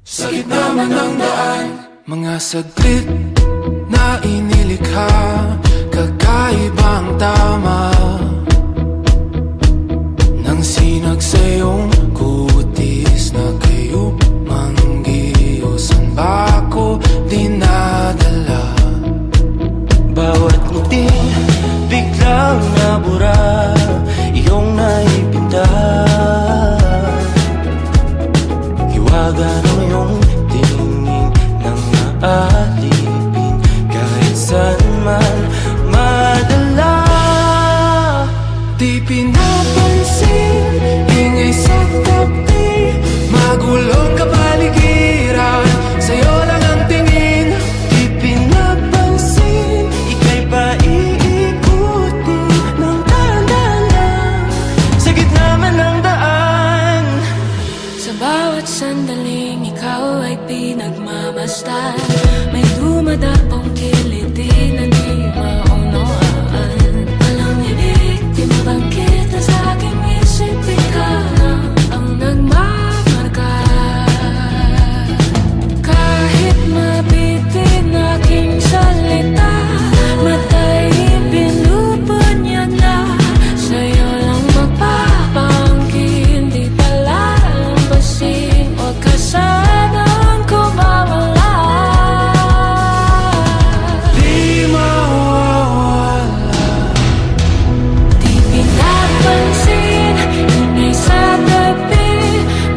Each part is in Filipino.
Sa gitna man ng daan, mga saglit na inilikha, kakaibang tama nang sinag sa iyong kutis na kayo manggiyosan ba ako dinadala? Bawat ngiti biglang nabura, iyong naipinta. Hiwaga ng iyong tingin nang maalipin, kahit saan man madala. Di pinapansin, ingay sa tabi, magulong kapaligiran, sa'yo lang ang tingin. Di pinapansin, ika'y paiikutin ng dahan-dahan, sa gitna man ng daan. Sa bawat sandaling ikaw ay pinagmamasdan, may dumadapong kiliti na di maunawaan. Walang ibig, di mabangkit na sa aking isip, ikaw lang ang nagmamarka. Kahit mabitin aking salita, matay pinupunyag na, sa'yo lang magpapangkin, di pala lambasin, huwag ka sanang kumawala. Di mawawala. Di pinapansin, ingay sa tabi,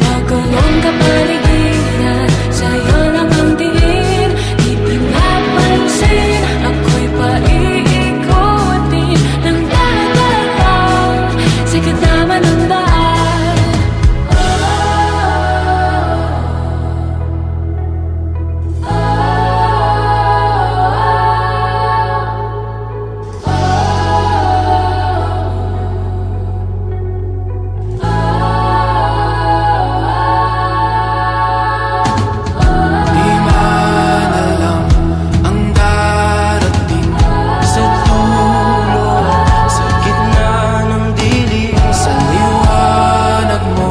magulong kapaligiran, sa'yo lang ang tingin. Di pinapansin, ako'y paiikutin ng dahan-dahan, sa gitna man ng daan. Di man alam ang darating Sa dulo, sa gitna ng dilim, sa liwanag mo,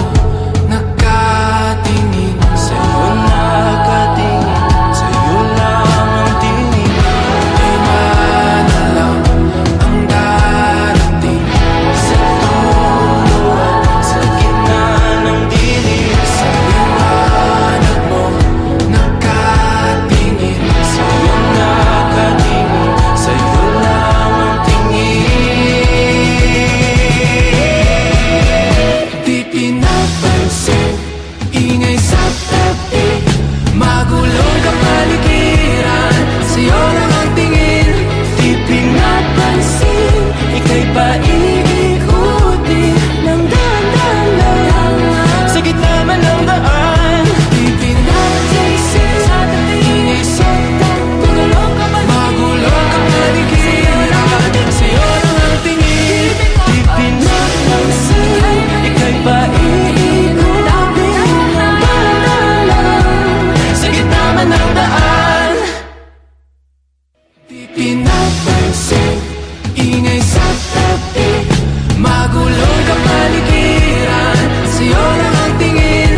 nakatingin. sa'yo nakatingin, sa'yo lang ang tingin. Di man alam ang darating Sa dulo, sa gitna ng dilim, sa liwanag mo, nakatingin. sa'yo nakatingin, sa'yo lang ang tingin. Di pinapansin, ingay sa tabi, magulong kapaligiran, sa'yo lang ang tingin. Di pinapansin, ika'y paiikutin ng dahan-dahan, sa gitna man ng daan. Di pinapansin, ingay sa tabi, magulong kapaligiran, sa'yo lang ang tingin. Di pinapansin, ika'y paiikutin ng dahan-dahan, sa gitna man ng daan. Di pinapansin, ingay sa tabi, magulong kapaligiran, sa'yo lang ang tingin.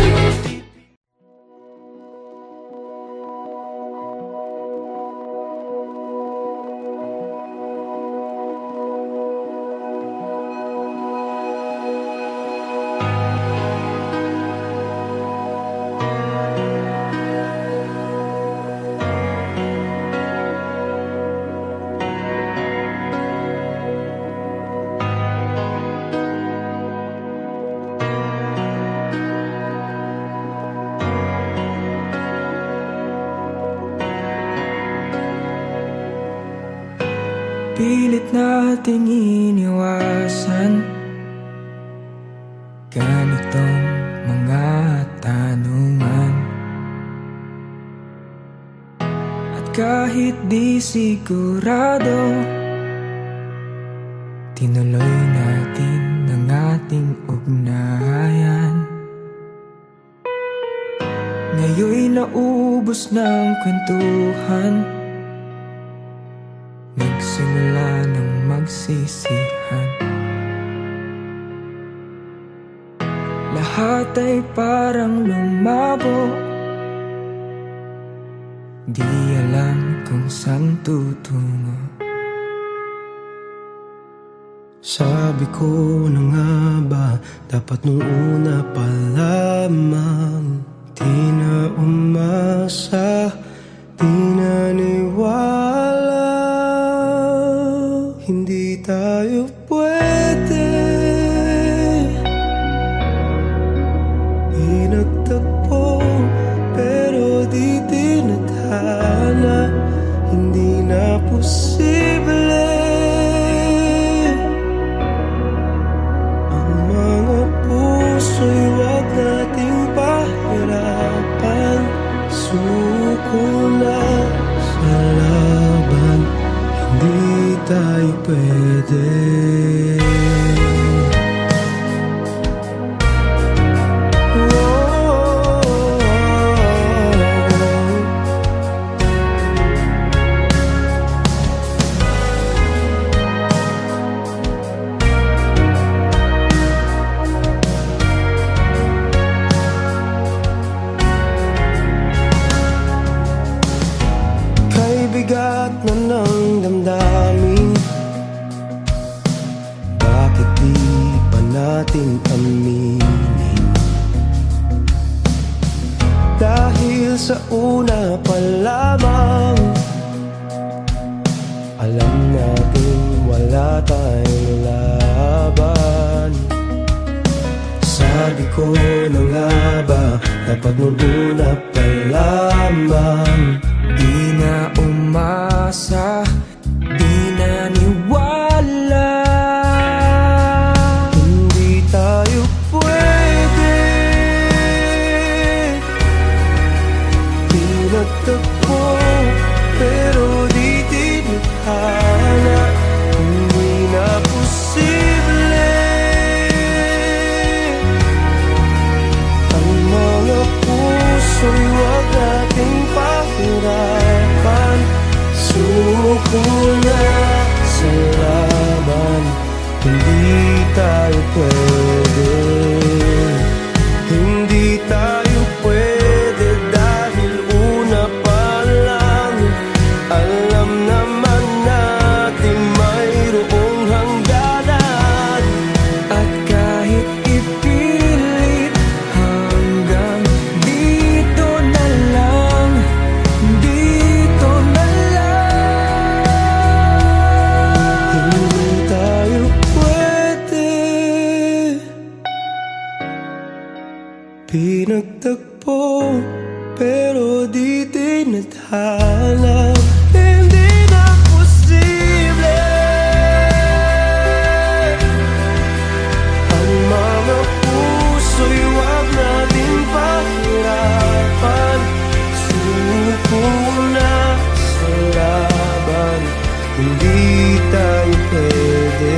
Pilit nating iniwasan ganitong mga tanungan, at kahit di sigurado, tinuloy natin ang ating ugnayan. naubos ng kwentuhan, nagsimula ng magsisihan. Lahat ay parang lumabo, di alam kung saan tutungo. Sabi ko na nga ba, dapat nung una pa lamang. Di na umasa, di naniwala. Hindi tayo pwede. Pinagtagpo pero di tinadhana. Hindi na posible. Ang mga puso'y wag nating pahirapan. Suko na sa laban, hindi tayo pwede. Bigat na ng damdamin, bakit di pa natin aminin? Dahil sa una pa lamang, alam natin wala tayong laban. Sabi ko na nga ba, dapat nung una pa lamang. Di na umasa, di naniwala. Hindi tayo pwede. Pinagtagpo pero di tinadhana. Hindi na posible. Ang mga puso'y wag nating pahirapan. Suko na sa laban, hindi tayo pwede. Hindi tayo pwede dahil una pa lang, alam naman natin mayroong hangganan. At kahit ipilit, hanggang dito na lang, dito na lang. Hindi tayo pwede. Pinagtagpo pero di tinadhana. Hindi na posible. Ang mga puso'y wag nating pahirapan. Suko na sa laban, hindi tayo pwede.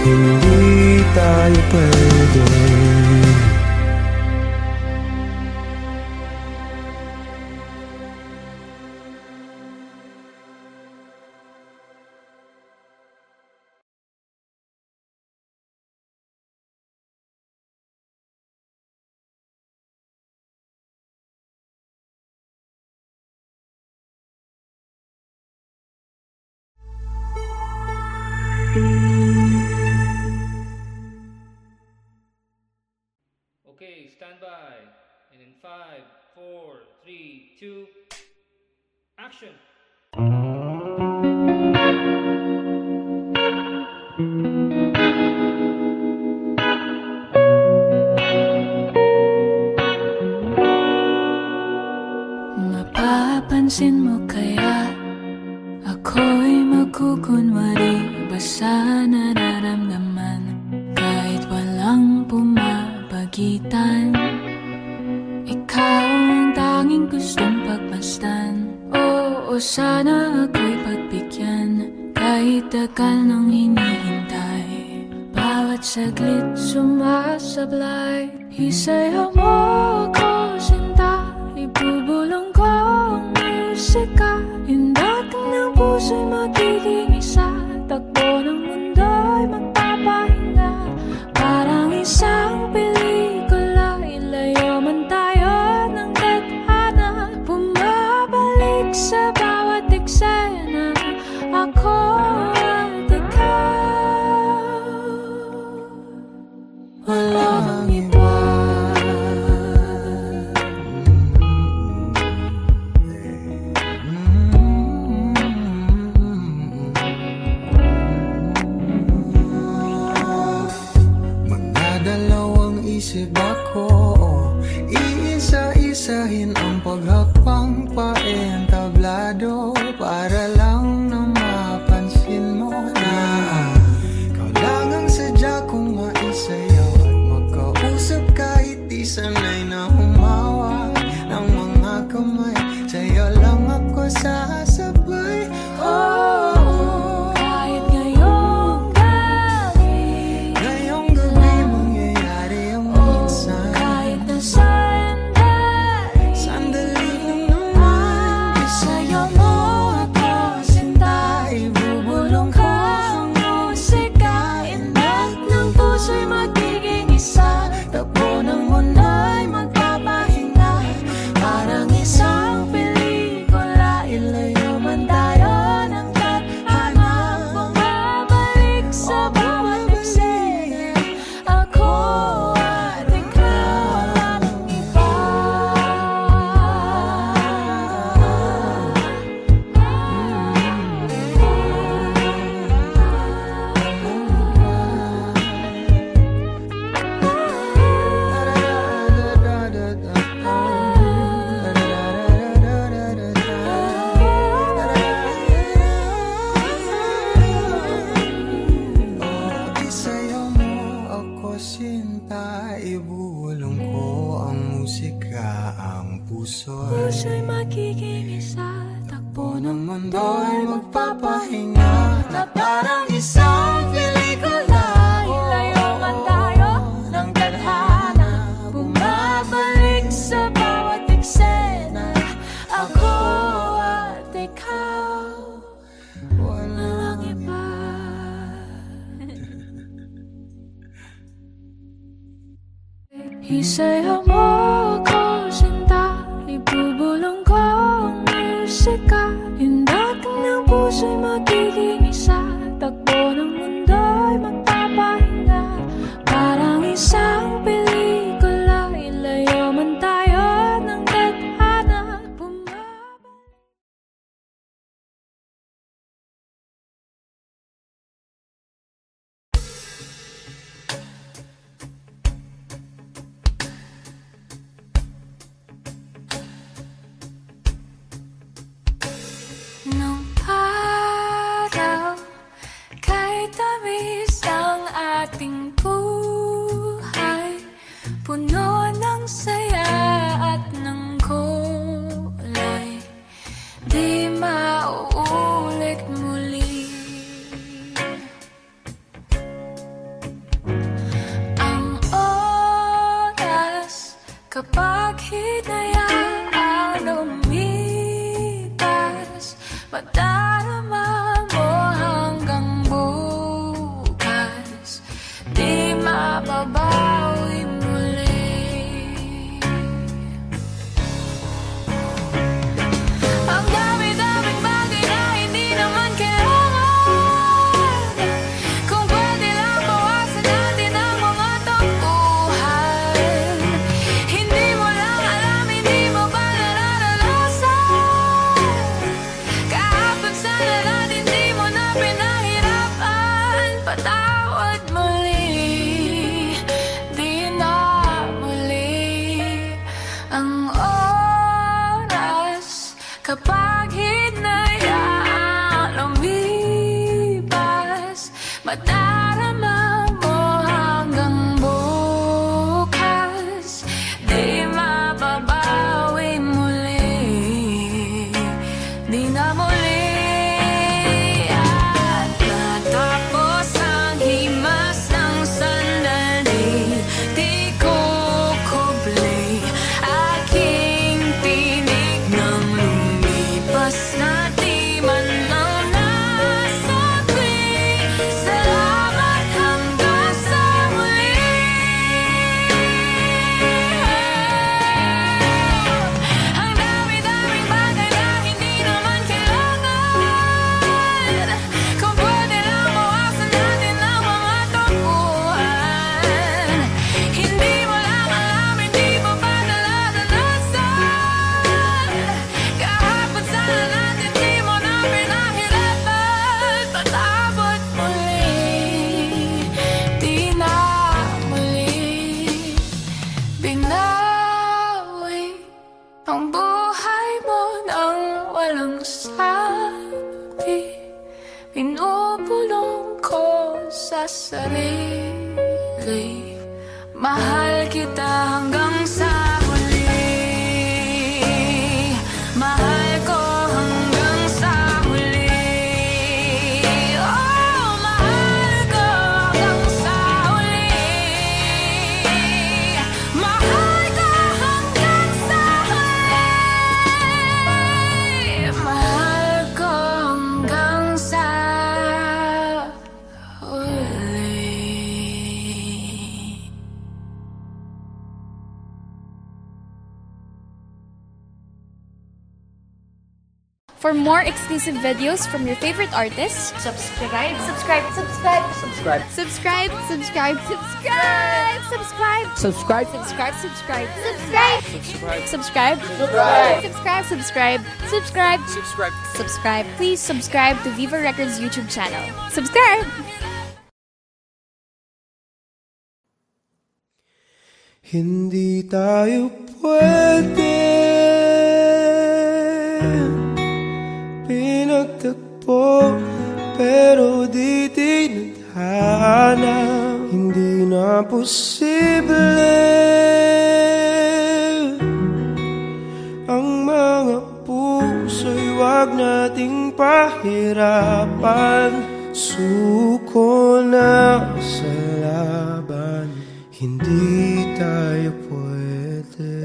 Hindi tayo pwede. Okay, stand by. And in 5, 4, 3, 2, action! Mapapansin mo kaya ako'y magkukunwari ba sa nararamdaman kahit walang pumapagitan? Ikaw ang tanging gustong pagmasdan. Oo, sana ako'y pagbigyan Kahit tagal nang hinihintay, bawat saglit sumasablay. Isayaw mo ako, sinta, ibubulong ko ang musika. Yung dating ng puso'y magiging isa, takbo ng mundo'y magpapahinga. Parang isang pelikula, ilayo man tayo ng tadhana. Bumabalik sa bawat eksena, ako at ikaw. Walang iba. Magdadalawang isip ako, iisa-isahin ang paghapang paentablado, para lang na mapansin mo na ikaw lang ang sadya kong maisayaw at magkausap kahit di sanay na humawak ng mga kamay. Sa'yo lang ako sasabay. Oh, Kahit ngayong gabi, ngayong gabi mangyayari ang minsan. kahit na sandali, Sandali lang naman, isayaw mo ako, sinta, ibubulong ko ang musika. Inat ng puso'y magiging isa, takbo ng mundo'y magpapahinga. Parang isang pelikula, ilayo man tayo ng tadhana. Bumabalik sa bawat eksena, ako at ikaw, walang iba. Isayaw mo ako, sinta, ibulong ko ang musika. Ang puso'y Puso'y magiging isa, takbo ng mundo'y magpapahinga, na parang isang pelikula. ilayo man tayo ng tadhana. Bumabalik sa bawat eksena, ako at ikaw, walang iba. Isayaw mo ako, sinta, ibubulong ko ang musika. Yung dating ng puso'y magiging isa, takbo ng mundo'y magpapahinga. Parang isang pelikula, ilayo man tayo ng tadhana. Nung araw, kahit tamis ang ating buhay, puno ng saya at ng kulay, di mauulit muli. Ang oras kapag hinayaan lumipas, madarama mo hanggang bukas, di mababawi muli. Ang dami-daming bagay na hindi naman kailangan, kung pwede lang bawasan natin ang mga tampuhan. Hindi mo lang alam, hindi mo ba nararanasan? Kahapon sana natin di mo na pinahirapan. Patawad muli, di na muli. Ang oras kapag hinayaan lumipas, madarama mo hanggang bukas, di mababawi muli, di na muli. walang sabi, pinupulong ko sa sarili. Mahal kita hanggang sa huli. Mahal ko hanggang sa huli. Oh, mahal ko hanggang sa huli. Mahal ko hanggang sa huli. Mahal ko hanggang sa huli. For more exclusive videos from your favorite artists, Subscribe. subscribe, subscribe, subscribe, subscribe, subscribe, subscribe, subscribe, subscribe, subscribe, subscribe, subscribe, subscribe, subscribe, subscribe, subscribe, subscribe. Please subscribe to Viva Records YouTube channel. Subscribe. Hindi tayo pwede pinagtagpo, pero di tinadhana. Hindi na posible ang mga puso'y wag nating pahirapan. Suko na sa laban, hindi tayo pwede.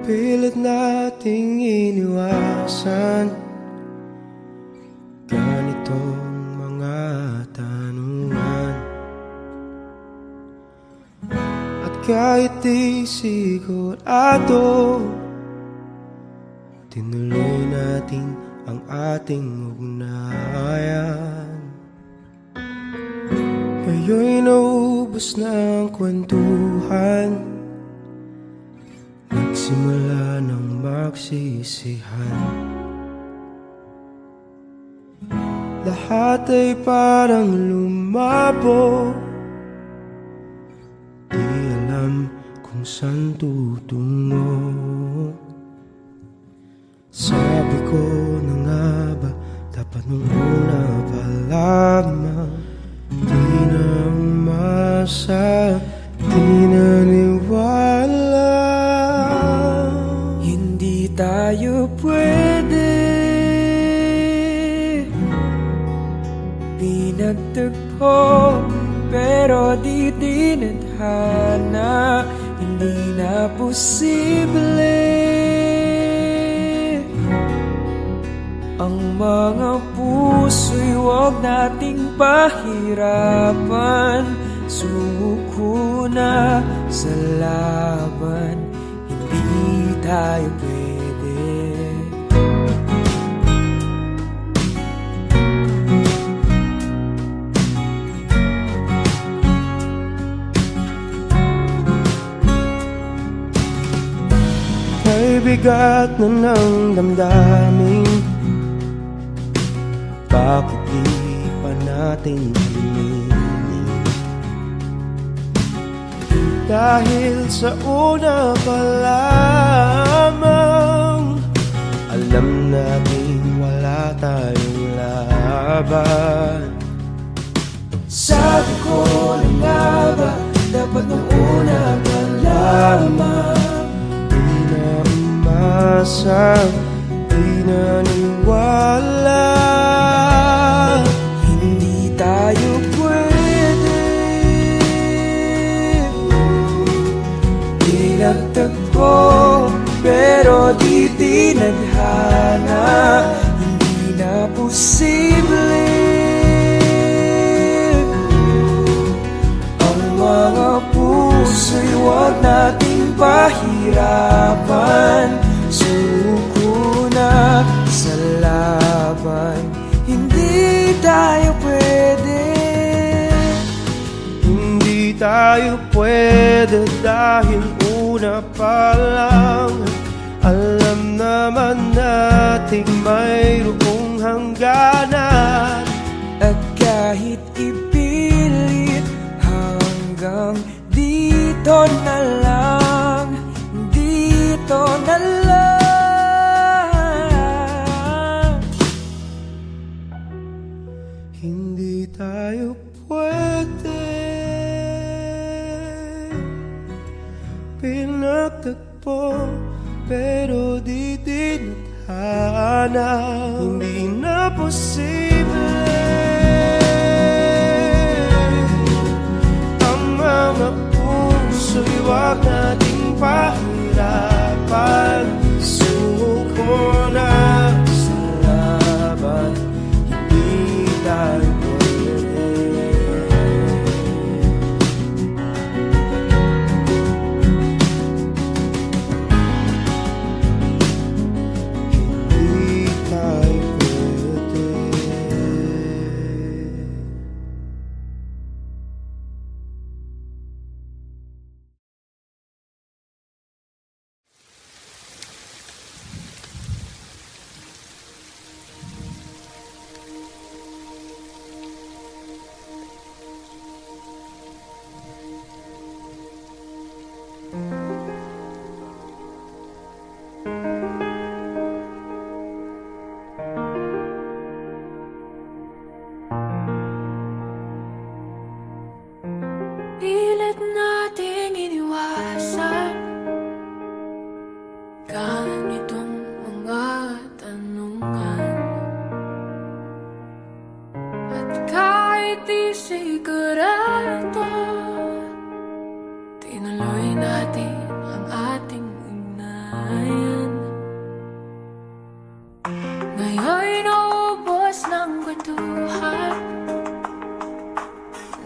Pilit nating iniwasan ganitong mga tanungan, at kahit di sigurado, tinuloy natin ang ating ugnayan. Ngayon'y naubos na ang kwentuhan, nagsimula ng magsisihan. Lahat ay parang lumabo, di alam kung saan tutungo. Sabi ko na nga ba, dapat nung una pa lamang, di na umasa, di naniwala. Hindi tayo pwede pinagtagpo, pero di tinadhana. Hindi na posible ang mga puso'y wag nating pahirapan. Sumuko na sa laban, hindi tayo pwede. May bigat na ng damdamin, bakit di pa natin aminin? Dahil sa una pa lamang, alam natin wala tayong laban. Sabi ko na nga ba, dapat nung una pa lamang, di na umasa, di naniwala. Hindi tayo pwede pinagtagpo, pero di tinadhana. Hindi na posible ang mga puso'y wag nating pahirapan. Suko na sa laban, hindi tayo pwede dahil una pa lang alam naman nating mayroong hangganan. At kahit ipilit hanggang dito na lang, dito na lang, hindi tayo pwede pinagtagpo pero di dinadhana. Hindi na posible ang mga puso'y wag nating pahirapan. Suko na sa laban, hindi tayo Pilit nating iniwasan ganitong mga tanungan. At kahit di sigurado, tinuloy natin ang ating ugnayan. Ngayon'y naubos ng kwentuhan,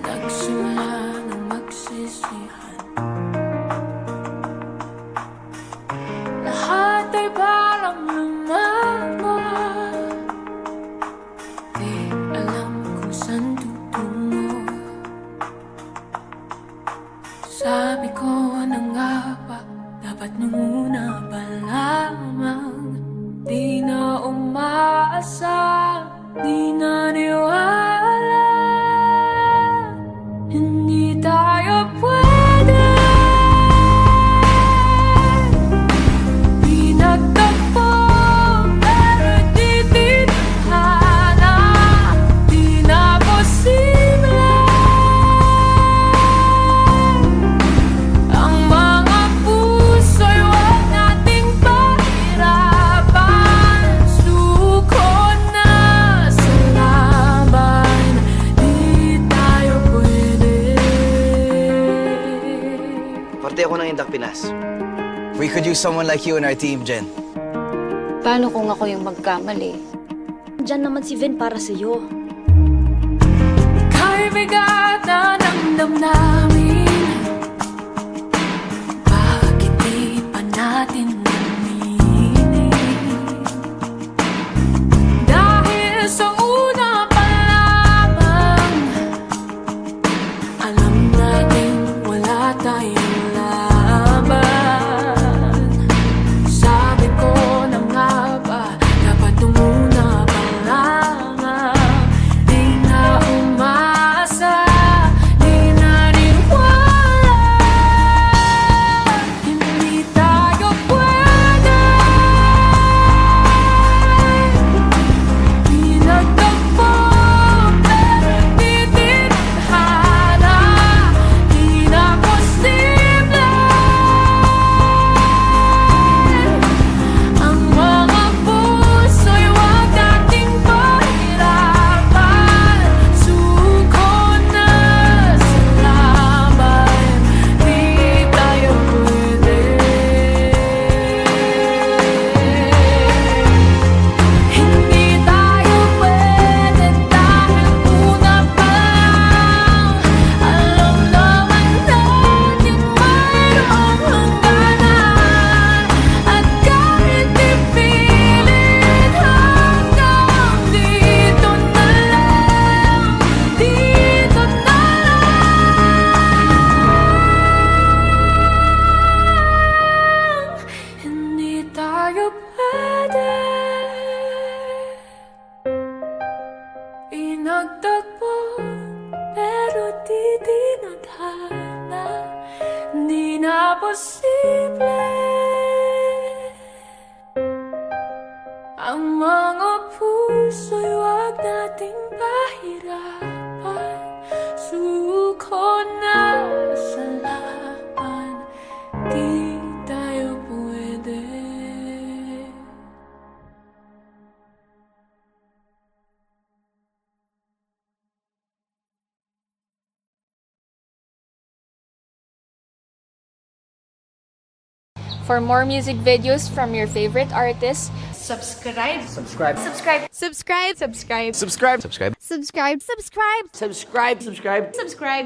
nagsimula ng magsisihan. Lahat ay parang lumabo, di alam kung saan tutungo. Sabi ko na nga ba, dapat nung una pa lamang, di na umaasa, di naniwala. Hindi tayo pwede pinagtagpo pero di tinadhana. Di na posible ang mga puso'y wag nating pahirapan. Suko na sa laban, di tayo pwede. Parte ako ng Indak Pinas. We could use someone like you in our team, Jen. Paano kung ako yung magkamali? Diyan naman si Vin para sa'yo. Kay bigat na ng damdamin, bakit di pa natin naminin? Dahil sa una pa lamang, alam natin wala tayong laban. Sabi ko na nga ba, dapat nung una pa lamang, di na umaasa, di naniwala. Hindi tayo pwede nagtagpo pero di tinadhana, di na posible ang mga puso'y wag nating pahirapan. Suko na sa laban, di tayo pwede. For more music videos from your favorite artists, Subscribe. subscribe, subscribe, subscribe, Subscribe. subscribe,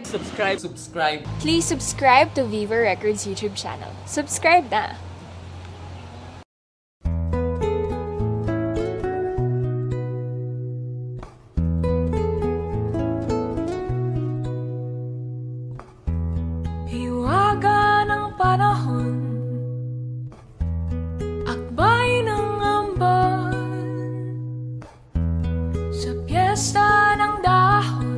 Subscribe. subscribe. Please subscribe to Viva Records YouTube channel. Subscribe na! Hiwaga ng panahon, akbay ng ambon, sa piyesta ng dahon,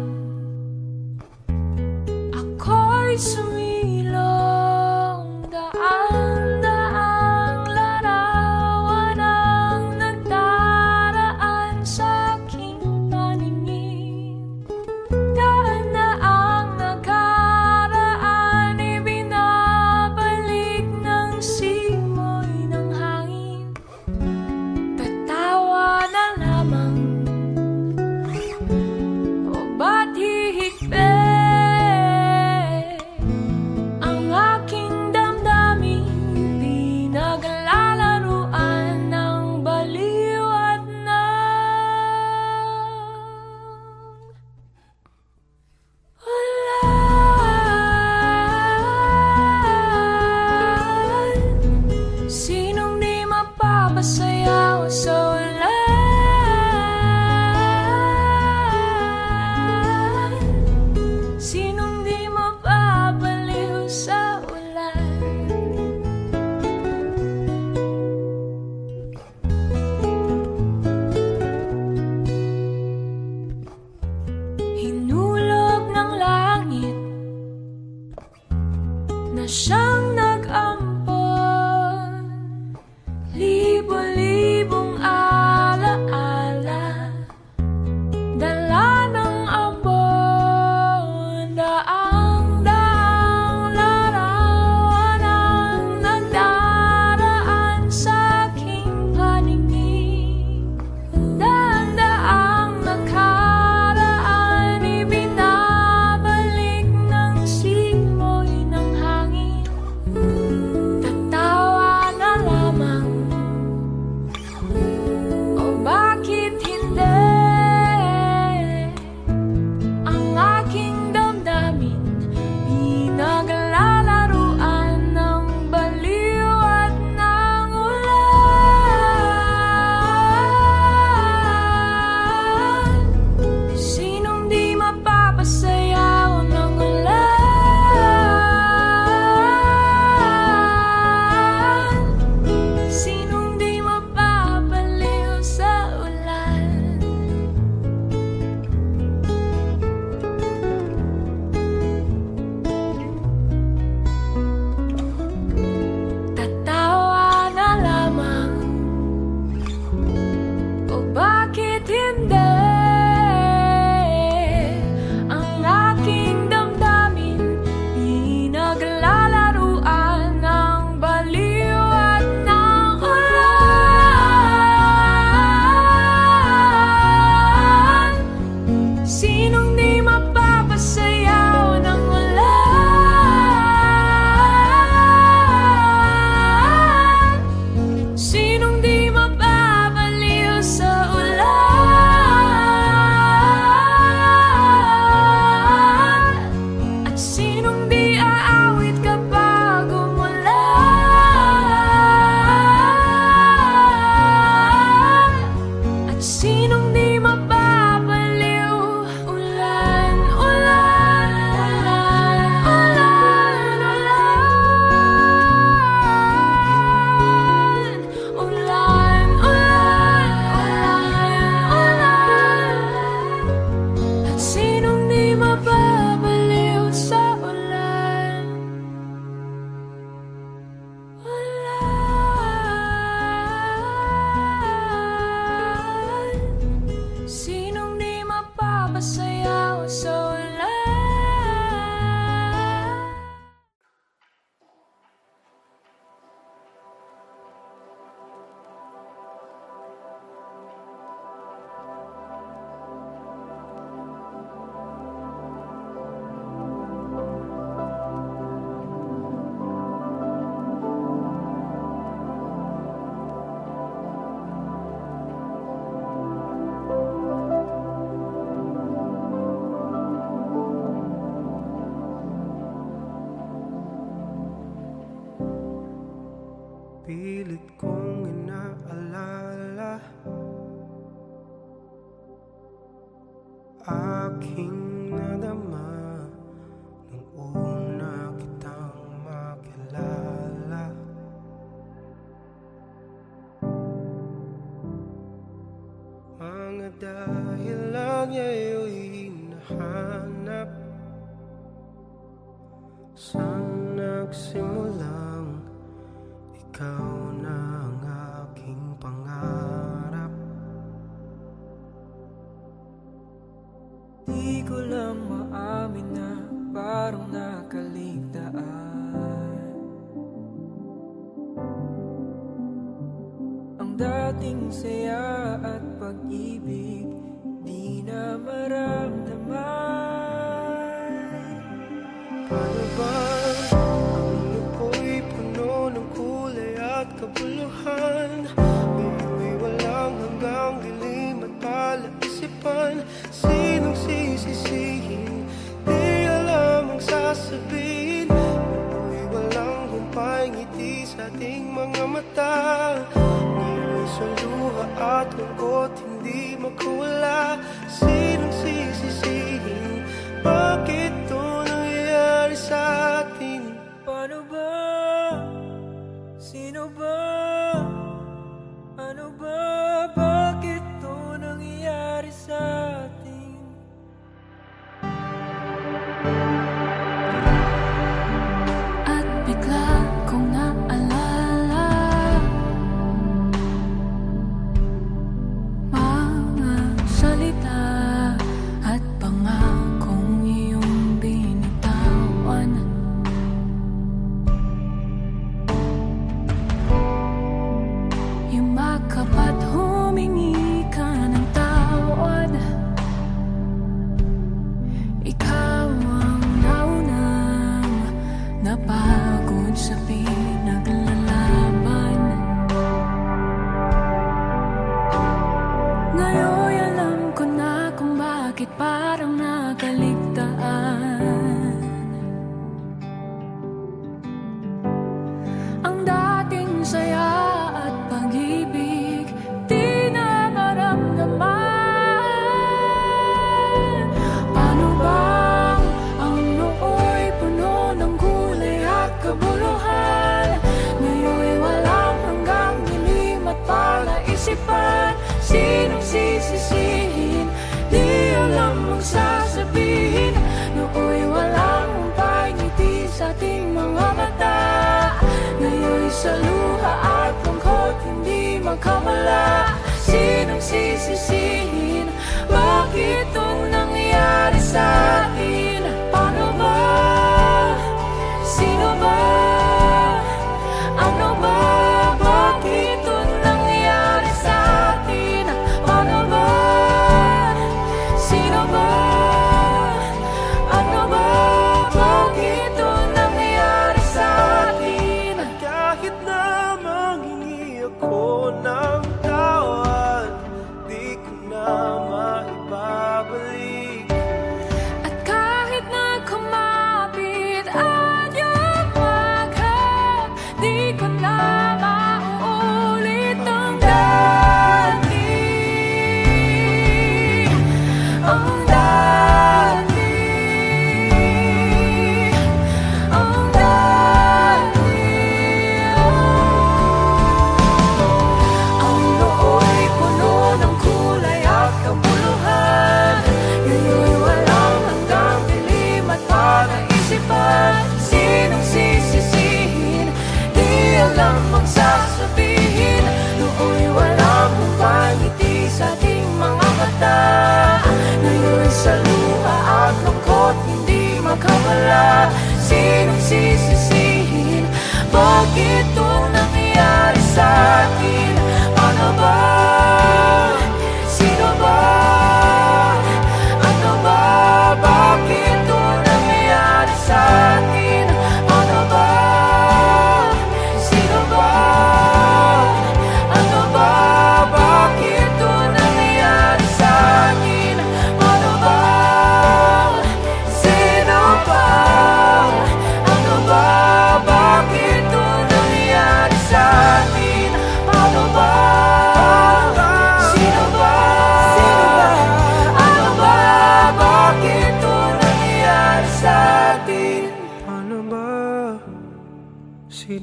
ako'y sumilong. Daan-daang larawan ang nagdaraan sa aking paningin. Daan-daang nakaraan, ibinabalik ng simoy ng hangin. Tatawa na lamang, o ba't hihigpit ang aking damdamin? Di naglalaruan ng baliw at walan. Sinong di mapapasayaw sa walan? Sinong di mapapaliw sa ulan? Hinulog ng langit na siyang nag-ampon, libo-libong alaala, dala ng ambon. Daang-daang larawan ang nagdaraan sa aking paningin. Daan-daang nakaraan, ibinabalik ng simoy ng hangin. Napasayaw sa wala. Pilit kong inaalala aking nadama nung una kitang makilala. Mga dahilan ngayon'y hinahanap saan nagsimulang ikaw na ang aking pangarap. Di ko lang maamin na parang nakaligtaan ang dating saya at pag-ibig di na maramdaman. Paano ba ang ako'y puno ng kulay at kabuluhan? Ngayo'y walang hanggang dilim at palaisipan. Sinong sisisihin? Di alam ang sasabihin. Ngayo'y walang humpay ngiti sa ating mga mata. Ngayo'y sa luha at lungkot hindi makawala. Sinong sisisihin? Bakit ito nangyayari sa atin? Paano ba? Sino ba? Ano ba? Bakit ito nangyayari sa atin? At bigla kong naalala mga salita at pangakong iyong binitawan. Yumakap at humingi ka ng tawad. Ikaw ang naunang napagod sa pinaglalaban. Ngayon alam ko na kung bakit parang nakaligtaan ang dating saya at pag-ibig di na maramdaman. Paano bang ang noo'y puno ng kulay at kabuluhan? Ngayon'y walang hanggang dilim at palaisipan. Sinong sisisihin? Di alam ang sasabihin. Noo'y walang humpay ngiti sa ating mga mata. Ngayon'y sa luha at lungkot hindi magkamala. Sinong sisisihin? Bakit itong nangyayari sa atin? Paano ba? Sino ba? Ano ba? Bakit itong nangyayari sa atin? Paano ba?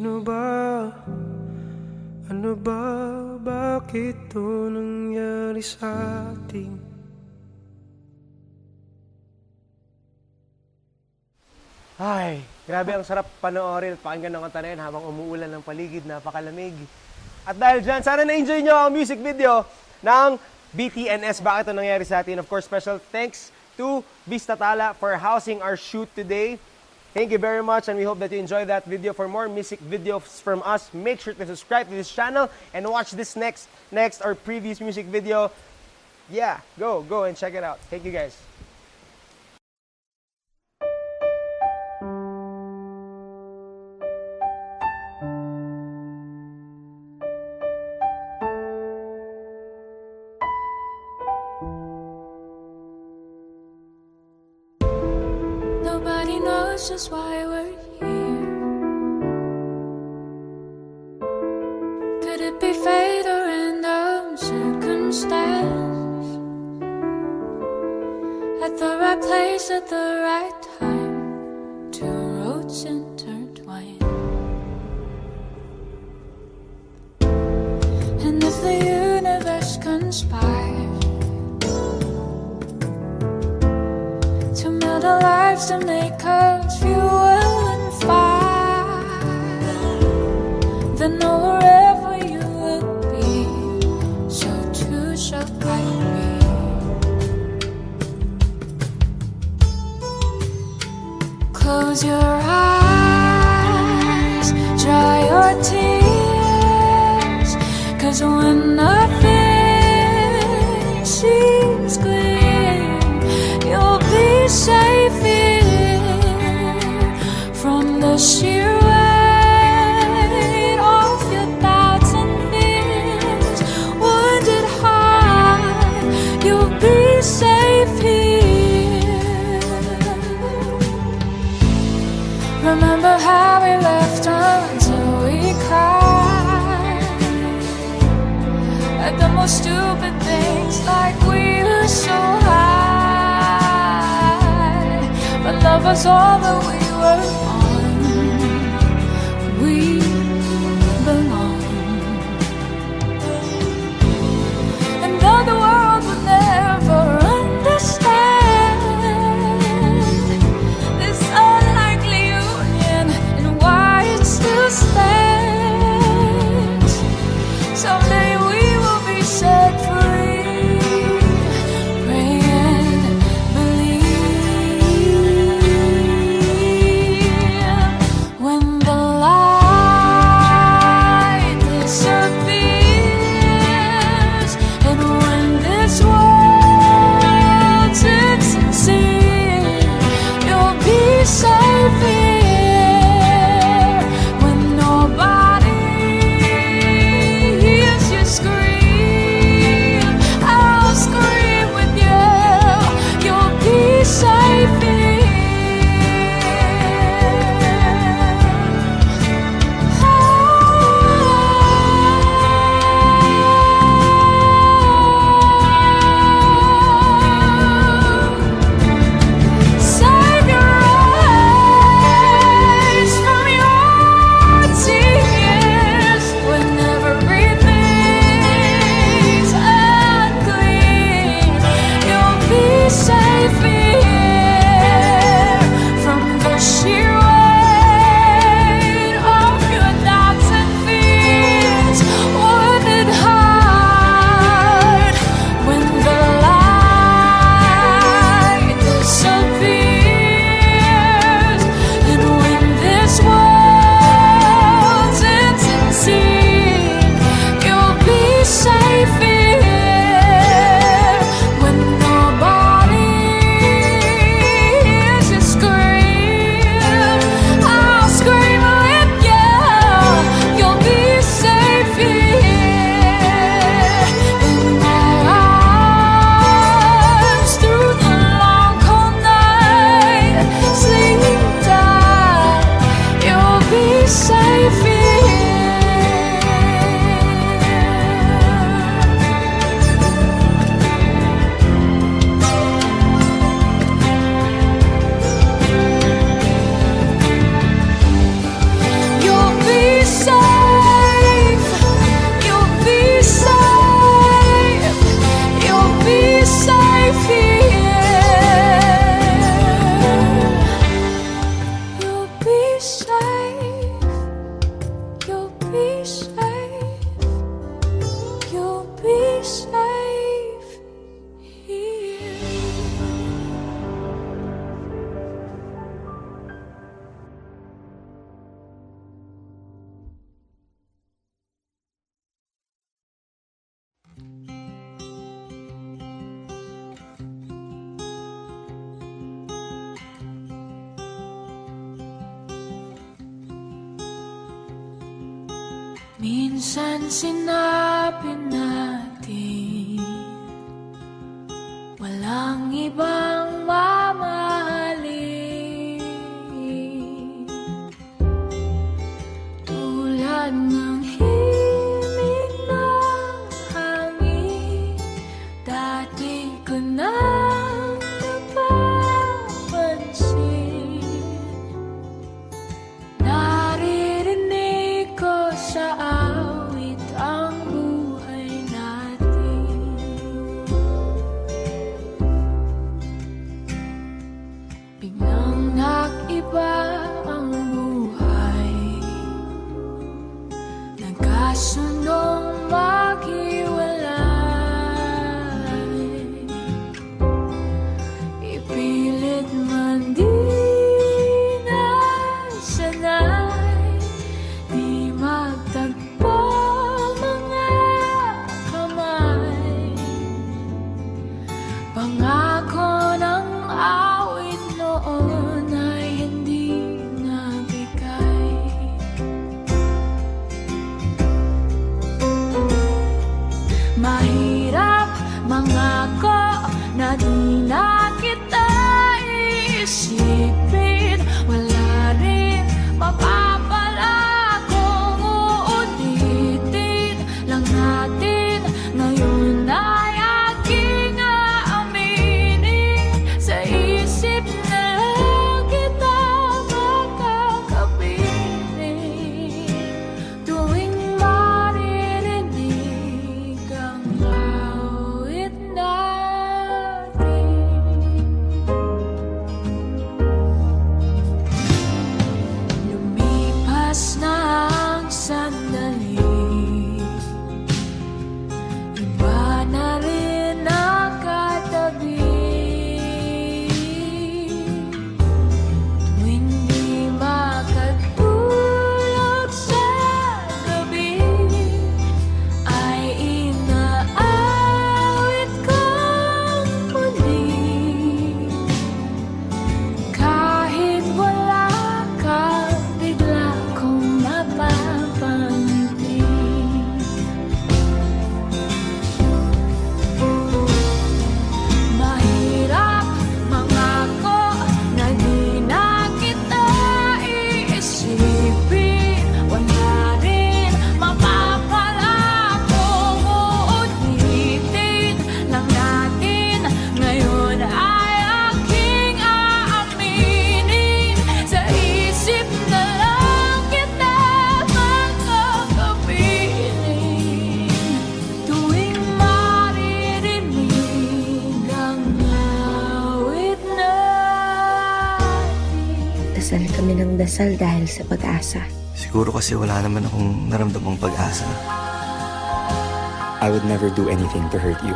Sino ba? Ano ba? Bakit ito nangyari sa atin? Ay, grabe ang sarap panoorin at pakinggan ng kanta na yan habang umuulan ng paligid, napakalamig. At dahil dyan, sana na-enjoy nyo ang music video ng BTNS, Bakit Ito Nangyari Sa Atin. Of course, special thanks to Vista Tala for housing our shoot today. Thank you very much, and we hope that you enjoyed that video. For more music videos from us, make sure to subscribe to this channel and watch this next or previous music video. Yeah, go and check it out. Thank you guys. Nobody knows just why we're here. Could it be fate or random circumstance? At the right place at the right time, two roads intertwine. And if the universe conspires to melt our lives, to make us fuel and fire, then wherever you will be, so too shall I be. Close your eyes, dry your tears, 'cause when nothing seems clear, you'll be safe here from the sheer weight of your doubts and fears. Wounded heart, you'll be safe here. Remember how we left until we cried at the most stupid things, like we were so high. But love was all that we were on. We belong. And though the world would never understand this unlikely union and why it still stands, someday we will be set free. Pray and believe. When the light disappears, and when this world sits unseen, you'll be safe here. When nobody hears you scream, I'll scream with you. You'll be safe here. Save your eyes from your tears when everything's unclean. You'll be safe here from the sheer weight of your doubts and fears. Wounded heart, when the light disappears, and when this world ends unseen, you'll be safe here. When nobody Minsan sinabi natin walang ibang mamahalin tulad ng himig ng hangin. Dati ko nang napapansin, naririnig ko sa awit ang buhay natin. Biglang nag-iba ang buhay, nagkasunong maghiwalay. Ipilit man di nasanay, di magtagpo mga kamay. Pangako ng awit noon ay hindi nabigay. Mahirap mangako na di na kita iisipin. Wala rin mapapala kung uulitin lang natin. Ngayon ay aking aaminin, sa isip na lang kita makakapiling. Tuwing maririnig ang awit natin, lumipas na ang sandali, iba na rin nakatabi. Tuwing di makatulog sa gabi, ay inaawit kong muli. Kahit wala ka, bigla kong napapangiti. Mahirap mangako na di na kita iisipin. Wala rin mapapala kung uulitin lang natin. Ngayon ay aking aaminin, sa isip na lang kita makakapiling. Tuwing maririnig ang awit natin. Dasal kami ng dasal dahil sa pag-asa. Siguro kasi wala naman akong naramdamang pag-asa. I would never do anything to hurt you.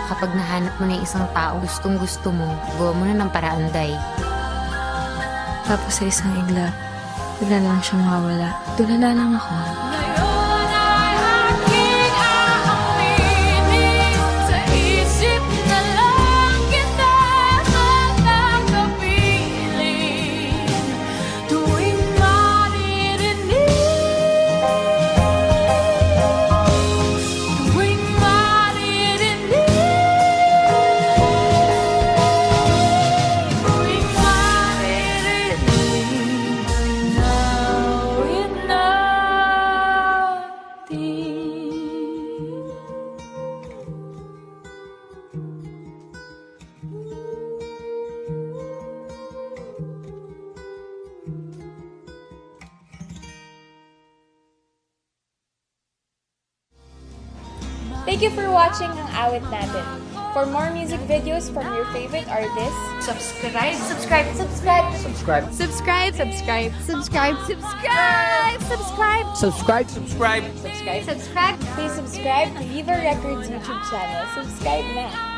Kapag nahanap mo na yung isang tao gustong gusto mo, gawa mo na ng paraan, Day. Tapos sa isang igla, bigla lang siyang mawala. Tulala lang ako. Ngayon ay aking aaminin, sa isip na lang kita makakapiling. Tuwing maririnig, tuwing maririnig, tuwing maririnig ang awit Thank you for watching ang Awit Natin. For more music videos from your favorite artists, subscribe, subscribe, subscribe, subscribe, subscribe, subscribe, subscribe, subscribe, subscribe, Subscribe, subscribe. subscribe, subscribe. Please subscribe to Viva Records YouTube channel. Subscribe now.